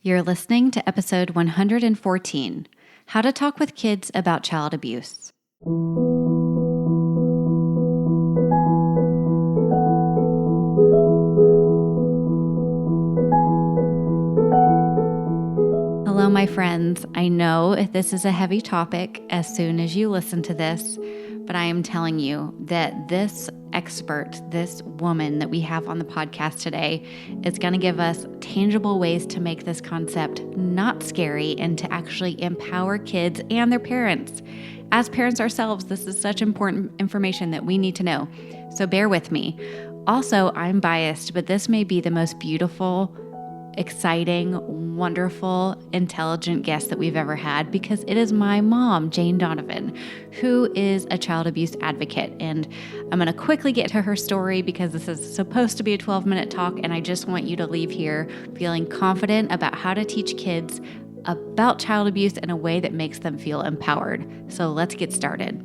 You're listening to episode 114, How to Talk with Kids About Child Abuse. Hello, my friends. I know this is a heavy topic as soon as you listen to this, but I am telling you that this expert, this woman that we have on the podcast today, is going to give us tangible ways to make this concept not scary and to actually empower kids and their parents. As parents ourselves, this is such important information that we need to know. So bear with me. Also, I'm biased, but this may be the most beautiful, exciting, wonderful, intelligent guest that we've ever had because it is my mom, Jane Donovan, who is a child abuse advocate. And I'm going to quickly get to her story because this is supposed to be a 12-minute talk, and I just want you to leave here feeling confident about how to teach kids about child abuse in a way that makes them feel empowered. So let's get started.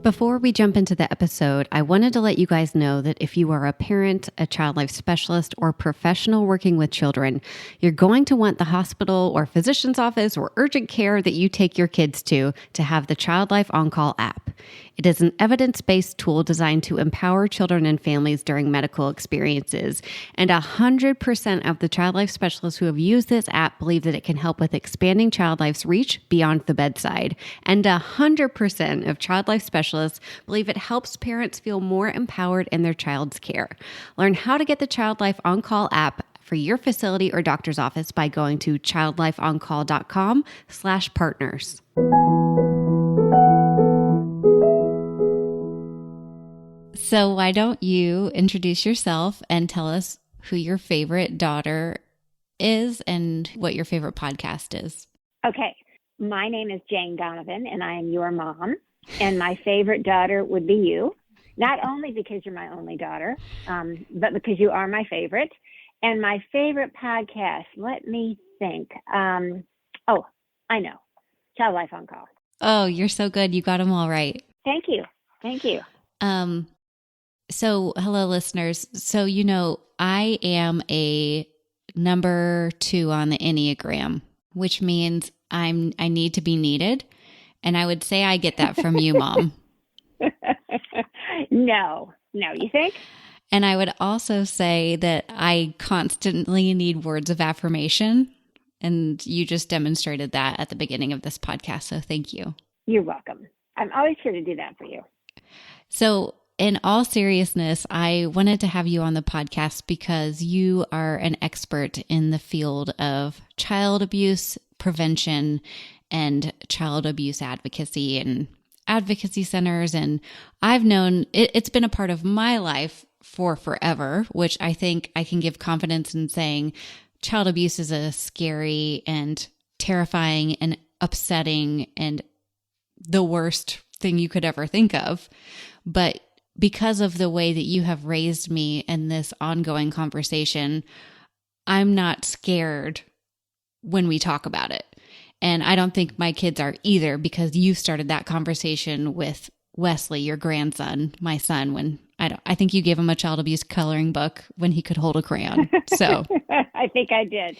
Before we jump into the episode, I wanted to let you guys know that if you are a parent, a child life specialist, or professional working with children, you're going to want the hospital or physician's office or urgent care that you take your kids to have the Child Life On-Call app. It is an evidence-based tool designed to empower children and families during medical experiences. And 100% of the child life specialists who have used this app believe that it can help with expanding child life's reach beyond the bedside. And 100% of child life specialists believe it helps parents feel more empowered in their child's care. Learn how to get the Child Life On-Call app for your facility or doctor's office by going to childlifeoncall.com/partners. So why don't you introduce yourself and tell us who your favorite daughter is and what your favorite podcast is? Okay. My name is Jane Donovan, and I am your mom. And my favorite daughter would be you, not only because you're my only daughter, but because you are my favorite. And my favorite podcast, let me think. I know. Child Life On Call. Oh, you're so good. You got them all right. Thank you. Thank you. So hello, listeners. So, I am a number 2 on the Enneagram, which means I need to be needed. And I would say I get that from you, Mom. No, you think? And I would also say that I constantly need words of affirmation. And you just demonstrated that at the beginning of this podcast. So thank you. You're welcome. I'm always here to do that for you. So in all seriousness, I wanted to have you on the podcast because you are an expert in the field of child abuse prevention and child abuse advocacy and advocacy centers. And I've known it's been a part of my life for forever, which I think I can give confidence in saying child abuse is a scary and terrifying and upsetting and the worst thing you could ever think of. But because of the way that you have raised me in this ongoing conversation, I'm not scared when we talk about it. And I don't think my kids are either because you started that conversation with Wesley, your grandson, my son, when I think you gave him a child abuse coloring book when he could hold a crayon. So I think I did.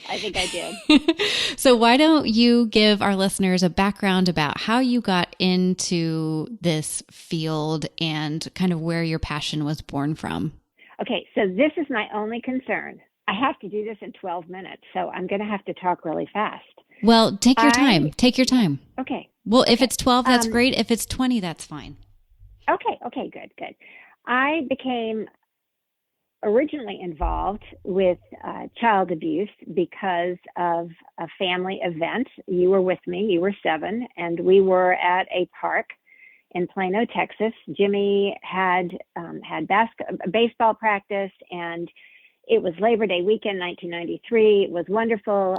So why don't you give our listeners a background about how you got into this field and kind of where your passion was born from? Okay, so this is my only concern. I have to do this in 12 minutes, so I'm going to have to talk really fast. Well, take your time. Take your time. Okay. Well, if it's 12, that's great. If it's 20, that's fine. Okay, good. I became originally involved with child abuse because of a family event. You were with me. You were 7, and we were at a park in Plano, Texas. Jimmy had baseball practice, and it was Labor Day weekend, 1993. It was wonderful.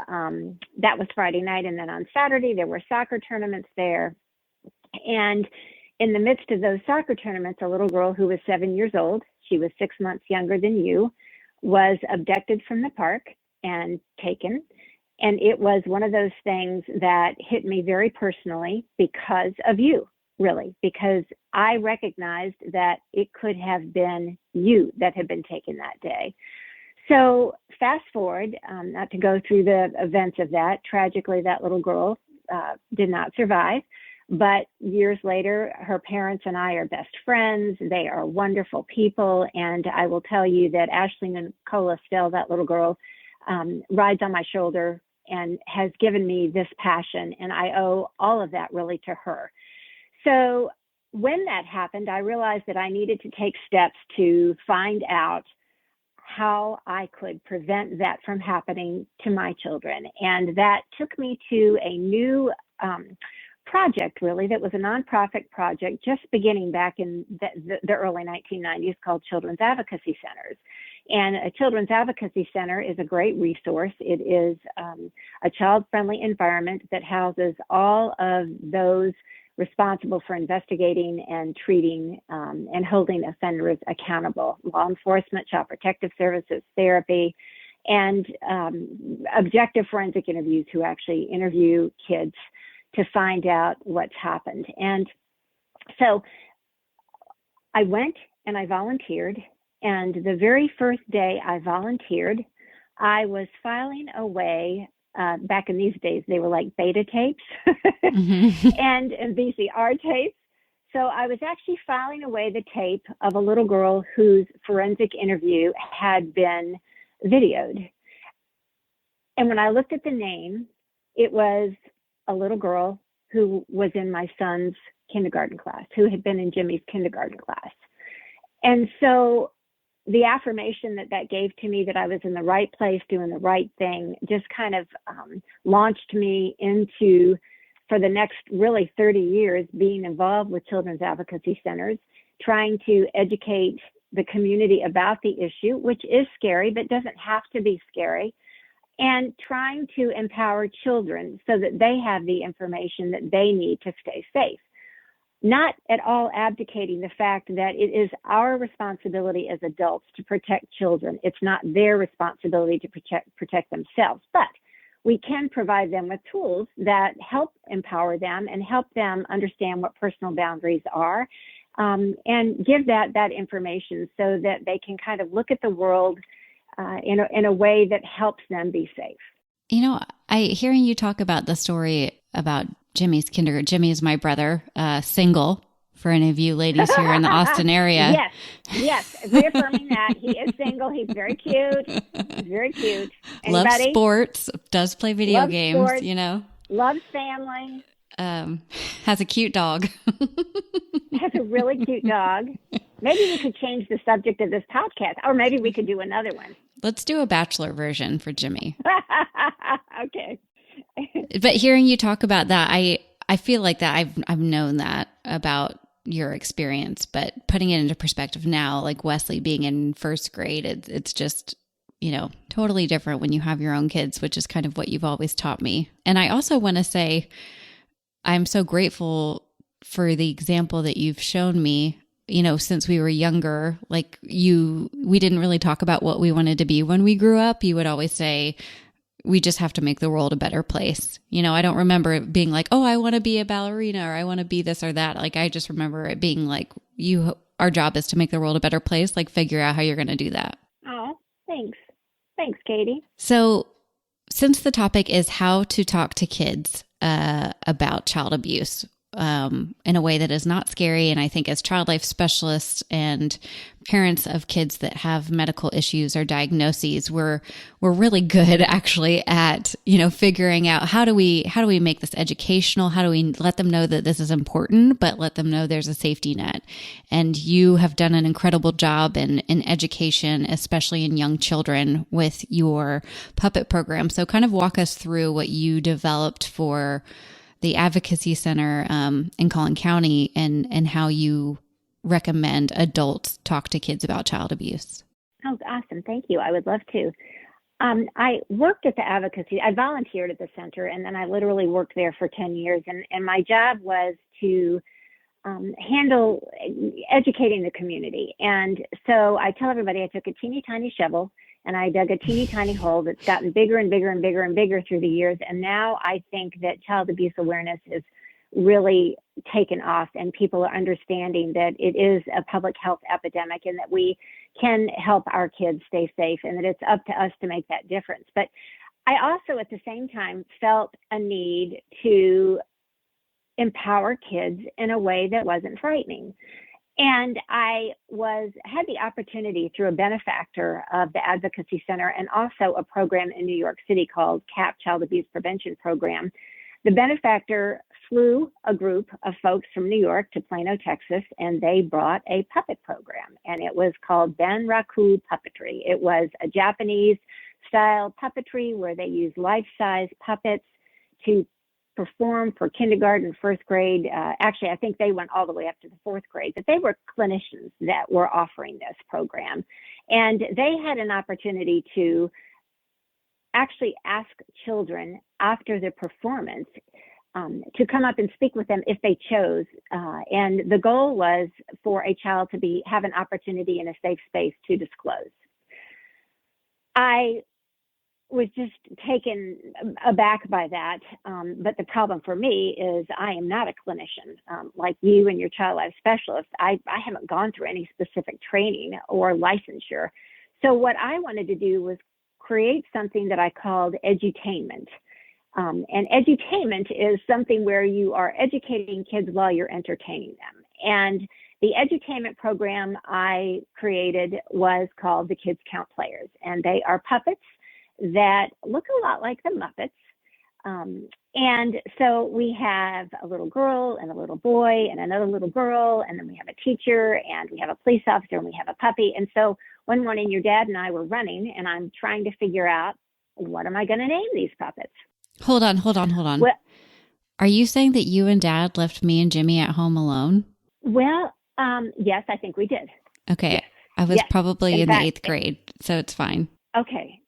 That was Friday night. And then on Saturday, there were soccer tournaments there. And in the midst of those soccer tournaments, a little girl who was 7 years old, she was 6 months younger than you, was abducted from the park and taken. And it was one of those things that hit me very personally because of you. really, because I recognized that it could have been you that had been taken that day. So fast forward, not to go through the events of that, tragically, that little girl did not survive. But years later, her parents and I are best friends. They are wonderful people. And I will tell you that Ashley Nicola Stell, that little girl, rides on my shoulder and has given me this passion. And I owe all of that really to her. So when that happened, I realized that I needed to take steps to find out how I could prevent that from happening to my children. And that took me to a new project, really, that was a nonprofit project just beginning back in the early 1990s called Children's Advocacy Centers. And a Children's Advocacy Center is a great resource. It is a child-friendly environment that houses all of those responsible for investigating and treating and holding offenders accountable: law enforcement, child protective services, therapy, and objective forensic interviews who actually interview kids to find out what's happened. And so I went and I volunteered. And the very first day I volunteered, I was filing away, back in these days, they were like beta tapes and VCR tapes. So I was actually filing away the tape of a little girl whose forensic interview had been videoed. And when I looked at the name, it was a little girl who was in my son's kindergarten class, who had been in Jimmy's kindergarten class. And so the affirmation that gave to me that I was in the right place, doing the right thing, just kind of launched me into, for the next really 30 years, being involved with children's advocacy centers, trying to educate the community about the issue, which is scary, but doesn't have to be scary, and trying to empower children so that they have the information that they need to stay safe. Not at all abdicating the fact that it is our responsibility as adults to protect children. It's not their responsibility to protect themselves, but we can provide them with tools that help empower them and help them understand what personal boundaries are, and give that information so that they can kind of look at the world in a way that helps them be safe. You know, hearing you talk about the story about Jimmy's kindergarten. Jimmy is my brother, single, for any of you ladies here in the Austin area. Yes, reaffirming that. He is single. He's very cute. Anybody? Loves sports, does play video games, sports, you know. Loves family. Has a cute dog. Has a really cute dog. Maybe we could change the subject of this podcast, or maybe we could do another one. Let's do a bachelor version for Jimmy. Okay. But hearing you talk about that, I feel like that I've known that about your experience, but putting it into perspective now, like Wesley being in first grade, it's just, you know, totally different when you have your own kids, which is kind of what you've always taught me. And I also want to say, I'm so grateful for the example that you've shown me, you know, since we were younger. Like we didn't really talk about what we wanted to be when we grew up. You would always say, we just have to make the world a better place. You know, I don't remember it being like, oh, I want to be a ballerina, or I want to be this or that. Like, I just remember it being like, our job is to make the world a better place. Like, figure out how you're going to do that. Oh, thanks. Thanks, Katie. So since the topic is how to talk to kids about child abuse, in a way that is not scary. And I think as child life specialists and parents of kids that have medical issues or diagnoses, we're really good actually at, you know, figuring out how do we make this educational? How do we let them know that this is important, but let them know there's a safety net? And you have done an incredible job in education, especially in young children, with your puppet program. So kind of walk us through what you developed for the Advocacy Center in Collin County, and how you recommend adults talk to kids about child abuse. Oh, awesome. Thank you. I would love to. I worked at the advocacy. I volunteered at the center, and then I literally worked there for 10 years. And my job was to handle educating the community. And so I tell everybody I took a teeny tiny shovel and I dug a teeny tiny hole that's gotten bigger and bigger and bigger and bigger through the years. And now I think that child abuse awareness is really taken off, and people are understanding that it is a public health epidemic and that we can help our kids stay safe, and that it's up to us to make that difference. But I also, at the same time, felt a need to empower kids in a way that wasn't frightening. And I had the opportunity through a benefactor of the Advocacy Center and also a program in New York City called CAP, Child Abuse Prevention Program. The benefactor flew a group of folks from New York to Plano, Texas, and they brought a puppet program, and it was called Banraku Puppetry. It was a Japanese-style puppetry where they used life-size puppets to perform for kindergarten, first grade. Actually, I think they went all the way up to the fourth grade, but they were clinicians that were offering this program. And they had an opportunity to actually ask children after their performance to come up and speak with them if they chose. And the goal was for a child to have an opportunity in a safe space to disclose. I was just taken aback by that. But the problem for me is I am not a clinician like you and your child life specialist. I haven't gone through any specific training or licensure. So what I wanted to do was create something that I called edutainment. And edutainment is something where you are educating kids while you're entertaining them. And the edutainment program I created was called the Kids Count Players. And they are puppets that look a lot like the Muppets. And so we have a little girl and a little boy and another little girl, and then we have a teacher and we have a police officer and we have a puppy. And so one morning your dad and I were running, and I'm trying to figure out, what am I going to name these puppets? Hold on. Well, are you saying that you and Dad left me and Jimmy at home alone? Well, yes, I think we did. Okay. Yes. I was probably in the 8th grade, so it's fine. Okay.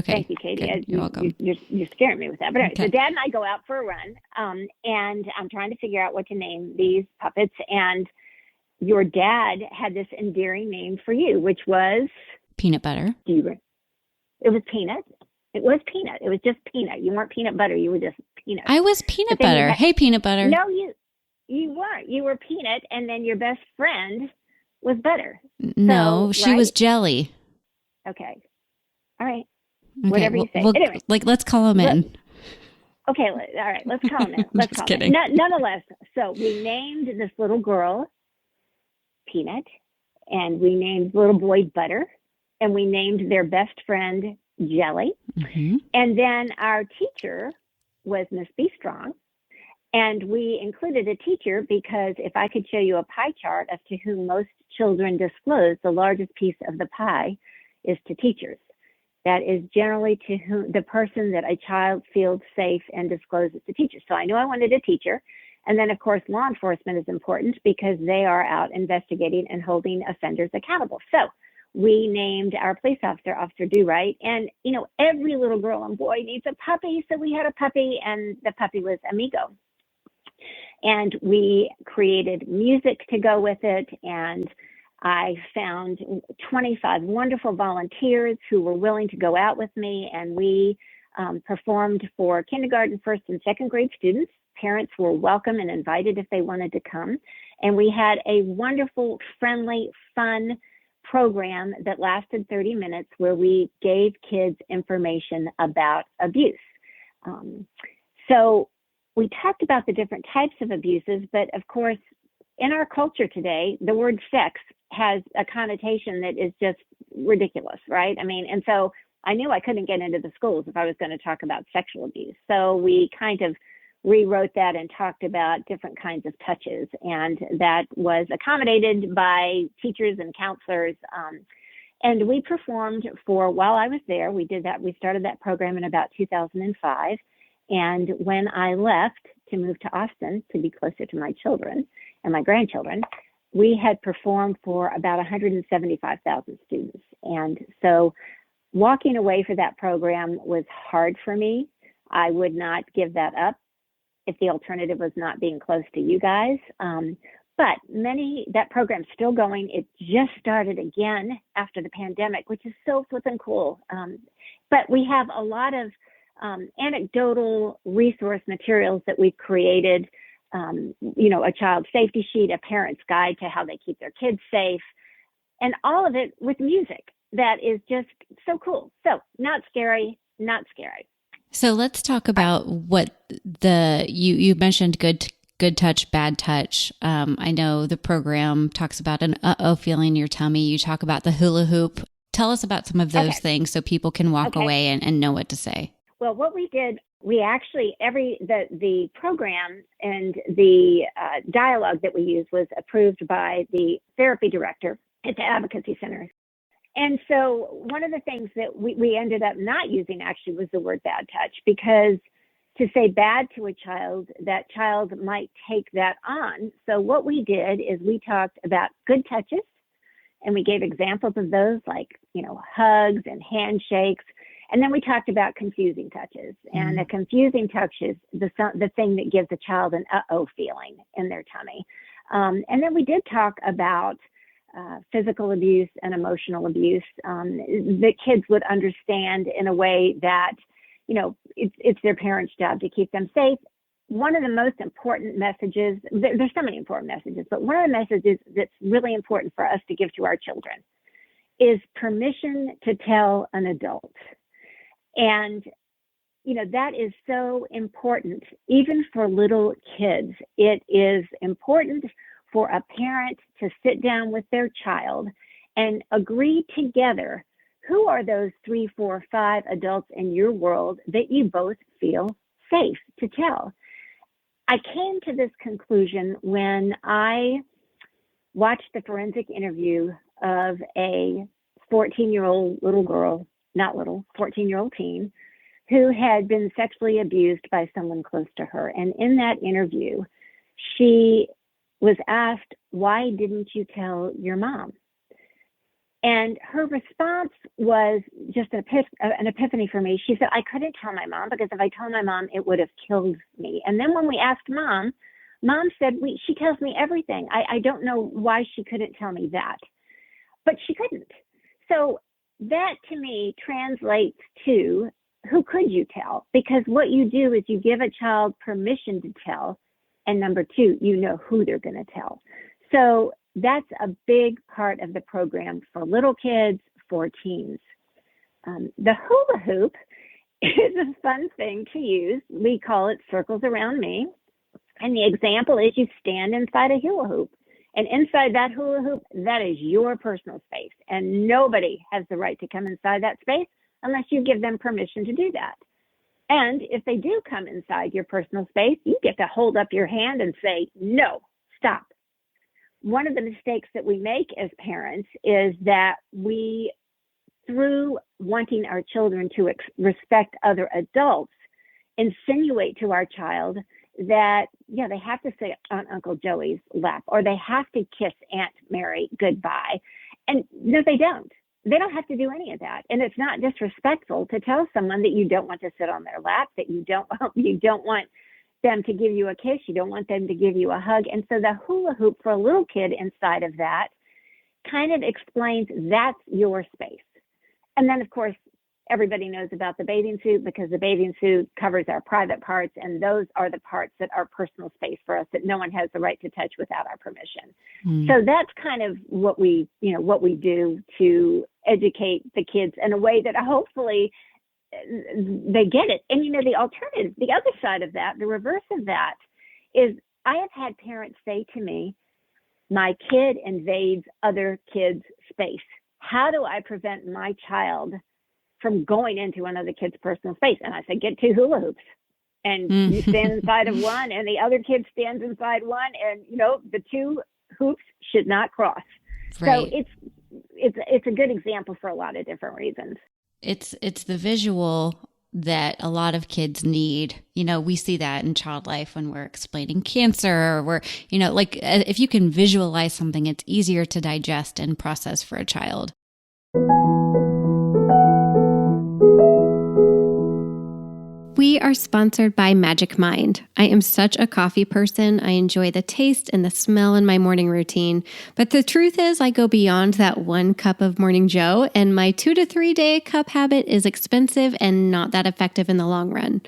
Thank you, Katie. Good. You're welcome. You're scaring me with that. But anyway, Okay. So Dad and I go out for a run, and I'm trying to figure out what to name these puppets. And your dad had this endearing name for you, which was? Peanut Butter. It was Peanut. It was Peanut. It was just Peanut. You weren't Peanut Butter. You were just Peanut. I was Peanut Butter. Hey, Peanut Butter. No, you weren't. You were Peanut, and then your best friend was Butter. No, she was Jelly. Okay. All right. Okay, Whatever you say. Anyway, let's call him in. Okay. All right. Let's call him in. Just kidding. Nonetheless, so we named this little girl Peanut, and we named little boy Butter, and we named their best friend Jelly. Mm-hmm. And then our teacher was Miss B. Strong. And we included a teacher because if I could show you a pie chart as to whom most children disclose, the largest piece of the pie is to teachers. That is generally to whom the person that a child feels safe and discloses to teachers. So I knew I wanted a teacher. And then, of course, law enforcement is important because they are out investigating and holding offenders accountable. So we named our police officer, Officer Do Right. And, every little girl and boy needs a puppy. So we had a puppy, and the puppy was Amigo. And we created music to go with it. And I found 25 wonderful volunteers who were willing to go out with me. And we performed for kindergarten, first and second grade students. Parents were welcome and invited if they wanted to come. And we had a wonderful, friendly, fun program that lasted 30 minutes where we gave kids information about abuse. So we talked about the different types of abuses, but of course, in our culture today, the word sex has a connotation that is just ridiculous, right? And so I knew I couldn't get into the schools if I was going to talk about sexual abuse. So we kind of rewrote that and talked about different kinds of touches. And that was accommodated by teachers and counselors. And we performed while I was there, we did that. We started that program in about 2005. And when I left to move to Austin to be closer to my children and my grandchildren, we had performed for about 175,000 students. And so walking away for that program was hard for me. I would not give that up if the alternative was not being close to you guys. But that program's still going. It just started again after the pandemic, which is so flippin' cool. But we have a lot of anecdotal resource materials that we've created a child safety sheet, a parent's guide to how they keep their kids safe, and all of it with music that is just so cool. So not scary, not scary. So let's talk about what you mentioned good touch, bad touch. I know the program talks about an uh-oh feeling in your tummy. You talk about the hula hoop. Tell us about some of those things so people can walk away and know what to say. Well, what we did, we actually, the program and the dialogue that we used was approved by the therapy director at the advocacy center. And so one of the things that we ended up not using actually was the word bad touch, because to say bad to a child, that child might take that on. So what we did is we talked about good touches, and we gave examples of those, like, hugs and handshakes. And then we talked about confusing touches. And a confusing touch is the thing that gives a child an uh-oh feeling in their tummy. And then we did talk about physical abuse and emotional abuse that kids would understand in a way that, it's their parents' job to keep them safe. One of the most important messages, there's so many important messages, but one of the messages that's really important for us to give to our children is permission to tell an adult. And, that is so important, even for little kids. It is important for a parent to sit down with their child and agree together, who are those 3, 4, 5 adults in your world that you both feel safe to tell. I came to this conclusion when I watched the forensic interview of a 14-year-old little girl, 14-year-old teen, who had been sexually abused by someone close to her. And in that interview, she was asked, "Why didn't you tell your mom?" And her response was just an epiphany for me. She said, "I couldn't tell my mom because if I told my mom, it would have killed me." And then when we asked Mom said, she tells me everything. I don't know why she couldn't tell me that, but she couldn't. So that to me translates to, who could you tell? Because what you do is you give a child permission to tell. And number 2, you know who they're going to tell. So that's a big part of the program for little kids, for teens. The hula hoop is a fun thing to use. We call it circles around me. And the example is you stand inside a hula hoop. And inside that hula hoop, that is your personal space. And nobody has the right to come inside that space unless you give them permission to do that. And if they do come inside your personal space, you get to hold up your hand and say, "No, stop." One of the mistakes that we make as parents is that we, through wanting our children to respect other adults, insinuate to our child that, they have to sit on Uncle Joey's lap, or they have to kiss Aunt Mary goodbye. And no, they don't. They don't have to do any of that. And it's not disrespectful to tell someone that you don't want to sit on their lap, that you don't want them to give you a kiss, you don't want them to give you a hug. And so the hula hoop for a little kid inside of that kind of explains that's your space. And then, of course, everybody knows about the bathing suit, because the bathing suit covers our private parts, and those are the parts that are personal space for us that no one has the right to touch without our permission. So that's kind of what we do to educate the kids in a way that hopefully they get it. And the alternative, the other side of that, the reverse of that, is I have had parents say to me, "My kid invades other kids' space. How do I prevent my child from going into another kid's personal space?" And I said, "Get 2 hula hoops, and you stand inside of one, and the other kid stands inside one, and the 2 hoops should not cross." Right. So it's a good example for a lot of different reasons. It's the visual that a lot of kids need. We see that in child life when we're explaining cancer, or we're, if you can visualize something, it's easier to digest and process for a child. We are sponsored by Magic Mind. I am such a coffee person. I enjoy the taste and the smell in my morning routine. But the truth is, I go beyond that 1 cup of Morning Joe, and my 2 to 3 day cup habit is expensive and not that effective in the long run.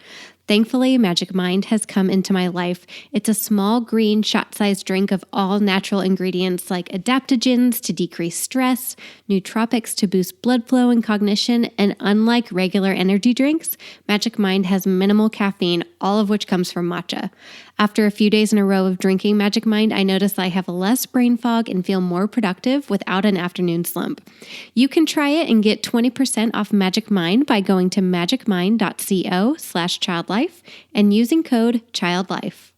Thankfully, Magic Mind has come into my life. It's a small green shot-sized drink of all natural ingredients like adaptogens to decrease stress, nootropics to boost blood flow and cognition, and unlike regular energy drinks, Magic Mind has minimal caffeine, all of which comes from matcha. After a few days in a row of drinking Magic Mind, I notice I have less brain fog and feel more productive without an afternoon slump. You can try it and get 20% off Magic Mind by going to magicmind.co/childlife and using code CHILDLIFE.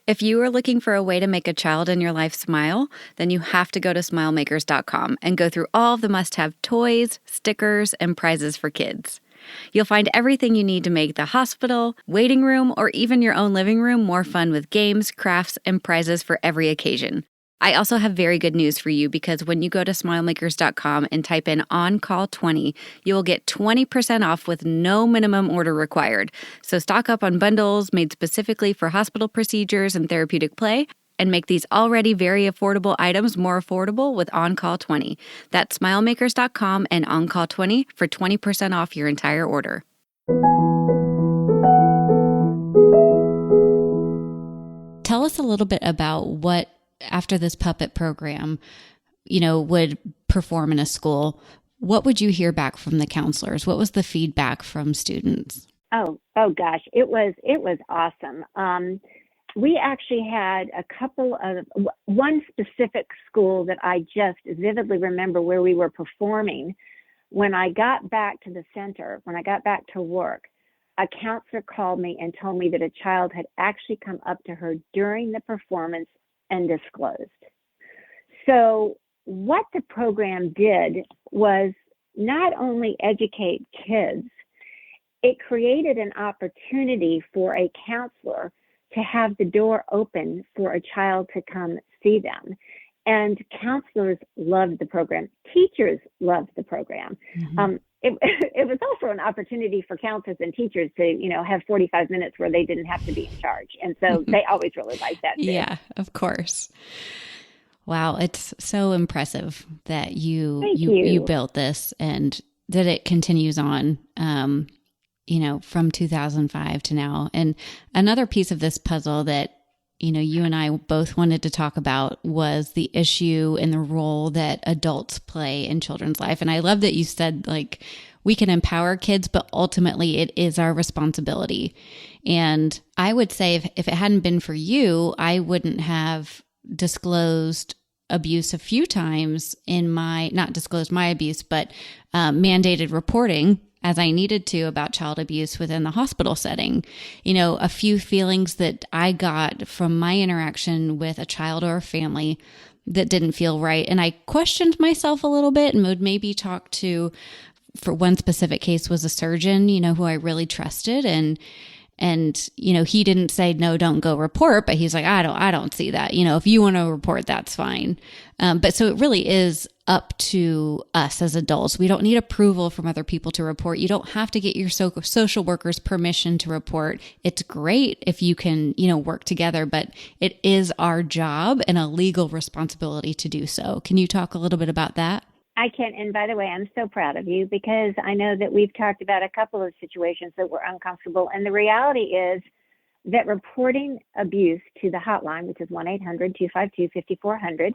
If you are looking for a way to make a child in your life smile, then you have to go to smilemakers.com and go through all of the must-have toys, stickers, and prizes for kids. You'll find everything you need to make the hospital, waiting room, or even your own living room more fun with games, crafts, and prizes for every occasion. I also have very good news for you because when you go to smilemakers.com and type in OnCall20, you will get 20% off with no minimum order required. So stock up on bundles made specifically for hospital procedures and therapeutic play and make these already very affordable items more affordable with OnCall20. That's smilemakers.com and OnCall20 for 20% off your entire order. Tell us a little bit about what, after this puppet program, would perform in a school. What would you hear back from the counselors? What was the feedback from students? Oh gosh, it was awesome. We actually had one specific school that I just vividly remember where we were performing. When I got back to the center, when I got back to work, a counselor called me and told me that a child had actually come up to her during the performance and disclosed. So what the program did was not only educate kids, it created an opportunity for a counselor to have the door open for a child to come see them. And counselors loved the program. Teachers loved the program. Mm-hmm. It was also an opportunity for counselors and teachers to, have 45 minutes where they didn't have to be in charge. And so they always really liked that too. Yeah, of course. Wow. It's so impressive that you built this and that it continues on, from 2005 to now. And another piece of this puzzle that, you and I both wanted to talk about was the issue and the role that adults play in children's life. And I love that you said, we can empower kids, but ultimately it is our responsibility. And I would say if it hadn't been for you, I wouldn't have disclosed abuse a few times not disclosed my abuse, but mandated reporting as I needed to about child abuse within the hospital setting. A few feelings that I got from my interaction with a child or a family that didn't feel right. And I questioned myself a little bit and would maybe talk to, for one specific case was a surgeon, who I really trusted. And he didn't say, no, don't go report, but he's like, I don't see that. If you want to report, that's fine. But so it really is up to us as adults. We don't need approval from other people to report. You don't have to get your social worker's permission to report. It's great if you can, work together, but it is our job and a legal responsibility to do so. Can you talk a little bit about that? I can. And by the way, I'm so proud of you because I know that we've talked about a couple of situations that were uncomfortable. And the reality is that reporting abuse to the hotline, which is 1-800-252-5400,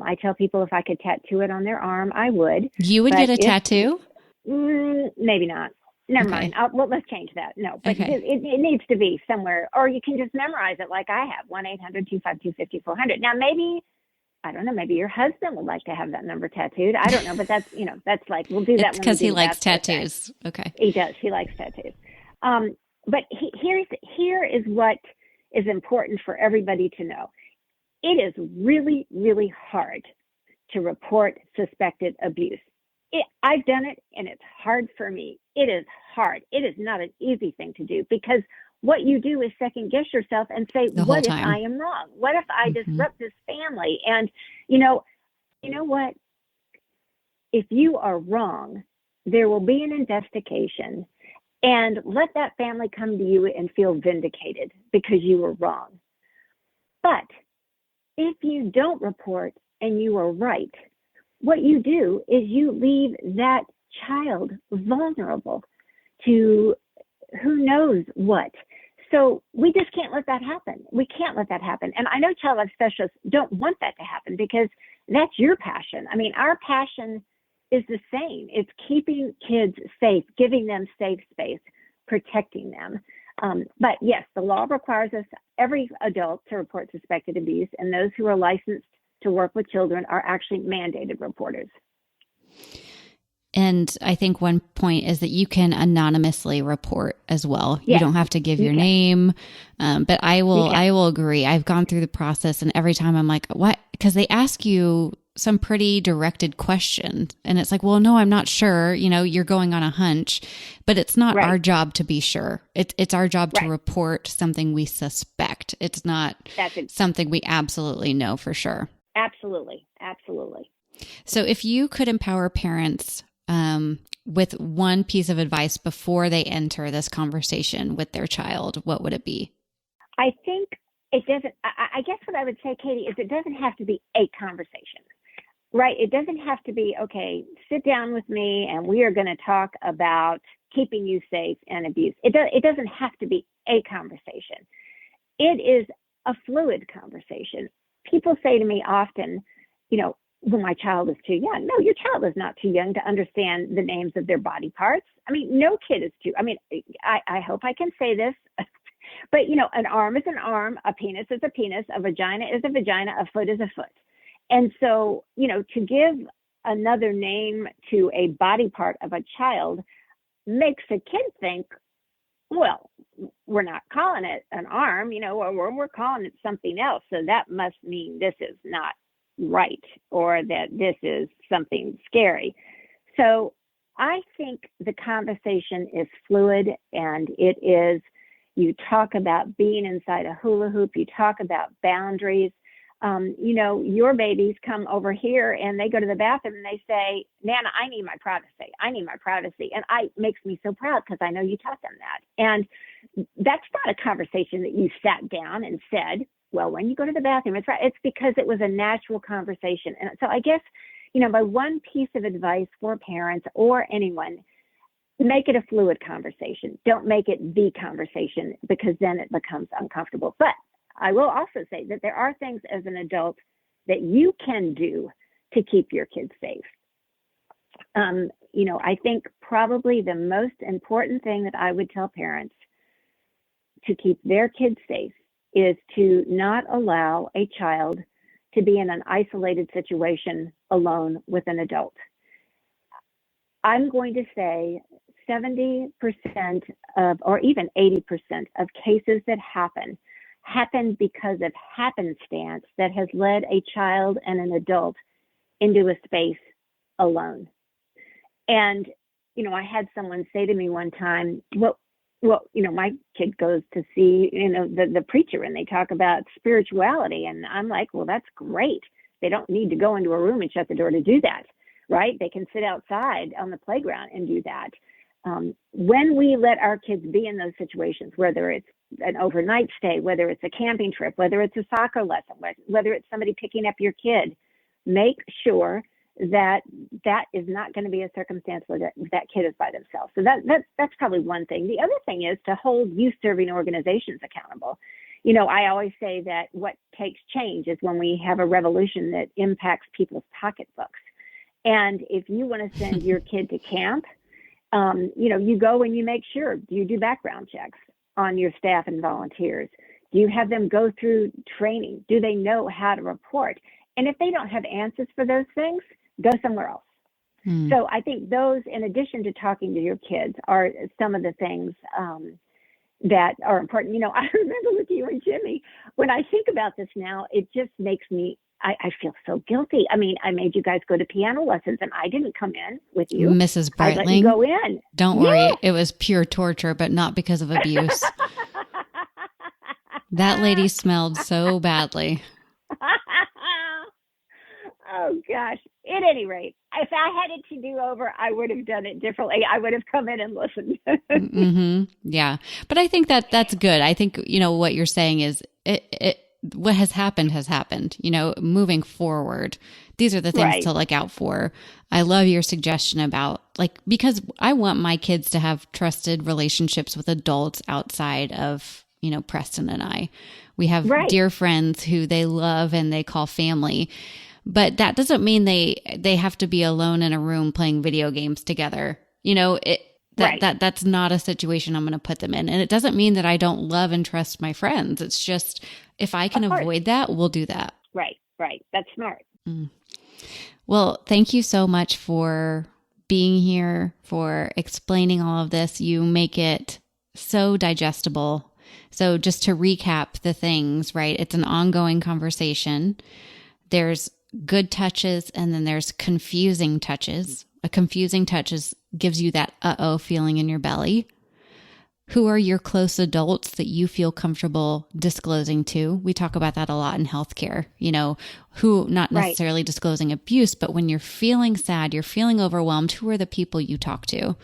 I tell people if I could tattoo it on their arm, I would. You would get a tattoo? Maybe not. Never mind. Let's change that. No, but okay. It needs to be somewhere, or you can just memorize it like I have, 1-800-252-5400. Now, maybe, I don't know, maybe your husband would like to have that number tattooed. I don't know, but that's, that's like, we'll do that. It's because he likes tattoos. Okay. He does. He likes tattoos. But here is what is important for everybody to know. It is really, really hard to report suspected abuse. I've done it, and it's hard for me. It is hard. It is not an easy thing to do because what you do is second guess yourself and say, what if I am wrong? What if I disrupt this family? And you know what? If you are wrong, there will be an investigation, and let that family come to you and feel vindicated because you were wrong. But if you don't report and you are right, what you do is you leave that child vulnerable to who knows what. So we just can't let that happen. We can't let that happen. And I know child life specialists don't want that to happen because that's your passion. I mean, our passion is the same. It's keeping kids safe, giving them safe space, protecting them. But yes, the law requires us, every adult, to report suspected abuse, and those who are licensed to work with children are actually mandated reporters. And I think one point is that you can anonymously report as well. Yes, you don't have to give your name. But I will agree. I've gone through the process, and every time I'm like, what? Because they ask you some pretty directed questions. And it's like, well, no, I'm not sure. You know, you're going on a hunch, but it's not our job to be sure. It's our job to report something we suspect. It's not something we absolutely know for sure. Absolutely. Absolutely. So if you could empower parents with one piece of advice before they enter this conversation with their child, what would it be? I think it doesn't, I guess what I would say, Katie, is it doesn't have to be a conversation, right? It doesn't have to be, okay, sit down with me and we are going to talk about keeping you safe and abuse. It doesn't have to be a conversation. It is a fluid conversation. People say to me often, you know, well, my child is too young. No, your child is not too young to understand the names of their body parts. I mean, no kid is too, I hope I can say this, but you know, an arm is an arm, a penis is a penis, a vagina is a vagina, a foot is a foot. And so, you know, to give another name to a body part of a child makes a kid think, well, we're not calling it an arm, you know, or we're calling it something else. So that must mean this is not right, or that this is something scary. So I think the conversation is fluid, and it is, you talk about being inside a hula hoop, you talk about boundaries. You know, your babies come over here and they go to the bathroom and they say, Nana, I need my privacy. I need my privacy. And it makes me so proud because I know you taught them that. And that's not a conversation that you sat down and said, well, when you go to the bathroom, it's right. It's because it was a natural conversation. And so I guess, you know, my one piece of advice for parents or anyone, make it a fluid conversation. Don't make it the conversation, because then it becomes uncomfortable. But I will also say that there are things as an adult that you can do to keep your kids safe. You know, I think probably the most important thing that I would tell parents to keep their kids safe is to not allow a child to be in an isolated situation alone with an adult. I'm going to say 70% of, or even 80% of cases that happen because of happenstance that has led a child and an adult into a space alone. And, you know, I had someone say to me one time, well, you know, my kid goes to see, you know, the preacher, and they talk about spirituality. And I'm like, well, that's great. They don't need to go into a room and shut the door to do that, right? They can sit outside on the playground and do that. When we let our kids be in those situations, whether it's an overnight stay, whether it's a camping trip, whether it's a soccer lesson, whether it's somebody picking up your kid, make sure that is not going to be a circumstance where that kid is by themselves. So that's probably one thing. The other thing is to hold youth-serving organizations accountable. You know, I always say that what takes change is when we have a revolution that impacts people's pocketbooks. And if you want to send your kid to camp, you know, you go and you make sure, do you do background checks on your staff and volunteers? Do you have them go through training? Do they know how to report? And if they don't have answers for those things, go somewhere else. So I think those, in addition to talking to your kids, are some of the things that are important. You know, I remember with you and Jimmy, when I think about this now, it just makes me, I feel so guilty. I mean, I made you guys go to piano lessons and I didn't come in with you. Mrs. Breitling. I let you go in. Don't worry. It was pure torture, but not because of abuse. That lady smelled so badly. Oh, gosh. At any rate, if I had it to do over, I would have done it differently. I would have come in and listened. Yeah. But I think that's good. I think, you know, what you're saying is what has happened, moving forward. These are the things Right. to look out for. I love your suggestion about because I want my kids to have trusted relationships with adults outside of, Preston and I. We have Right. dear friends who they love and they call family, but that doesn't mean they have to be alone in a room playing video games together. Right. That's not a situation I'm going to put them in. And it doesn't mean that I don't love and trust my friends. It's just, if I can Of course. avoid that, we'll do that. Right. That's smart. Well, thank you so much for being here, for explaining all of this. You make it so digestible. So just to recap the things, right? It's an ongoing conversation. There's good touches and then there's confusing touches. A confusing touch gives you that uh-oh feeling in your belly. Who are your close adults that you feel comfortable disclosing to? We talk about that a lot in healthcare, who not necessarily disclosing abuse, but when you're feeling sad, you're feeling overwhelmed, who are the people you talk to?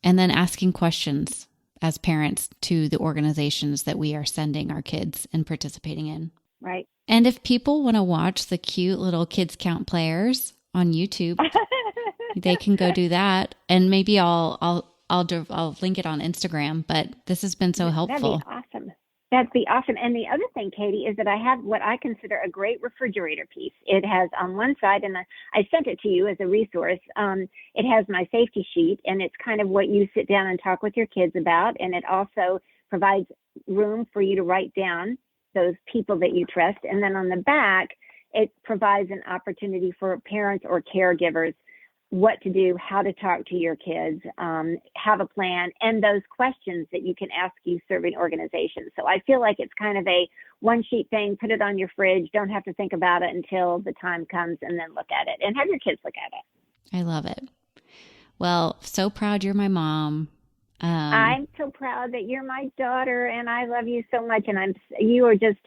And then asking questions as parents to the organizations that we are sending our kids and participating in. Right. And if people want to watch the cute little Kids Count players on YouTube, they can go do that. And maybe I'll link it on Instagram, but this has been so helpful. That'd be awesome. And the other thing, Katie, is that I have what I consider a great refrigerator piece. It has on one side, and I sent it to you as a resource. It has my safety sheet, and it's kind of what you sit down and talk with your kids about. And it also provides room for you to write down those people that you trust. And then on the back, it provides an opportunity for parents or caregivers what to do, how to talk to your kids, have a plan, and those questions that you can ask you serving organizations. So I feel like it's kind of a one-sheet thing. Put it on your fridge. Don't have to think about it until the time comes, and then look at it and have your kids look at it. I love it. Well, so proud you're my mom. I'm so proud that you're my daughter, and I love you so much. And you are just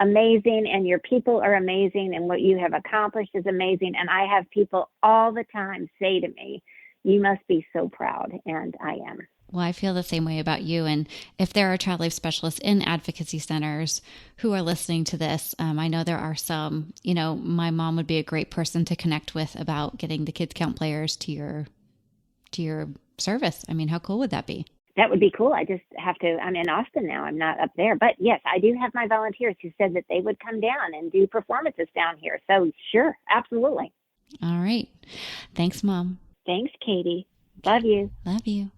amazing, and your people are amazing, and what you have accomplished is amazing. And I have people all the time say to me, you must be so proud, and I am. Well, I feel the same way about you. And if there are child life specialists in advocacy centers who are listening to this, I know there are some. My mom would be a great person to connect with about getting the Kids Count players to your service. I mean, how cool would that be? That would be cool. I'm in Austin now. I'm not up there. But yes, I do have my volunteers who said that they would come down and do performances down here. So sure, absolutely. All right. Thanks, Mom. Thanks, Katie. Love you. Love you.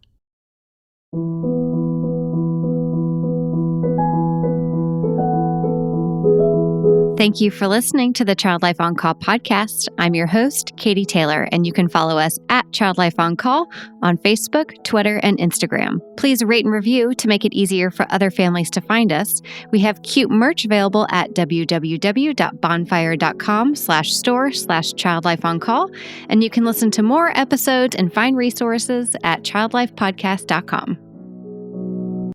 Thank you for listening to the Child Life On Call podcast. I'm your host, Katie Taylor, and you can follow us at Child Life On Call on Facebook, Twitter, and Instagram. Please rate and review to make it easier for other families to find us. We have cute merch available at www.bonfire.com/store/childlifeoncall, and you can listen to more episodes and find resources at childlifepodcast.com.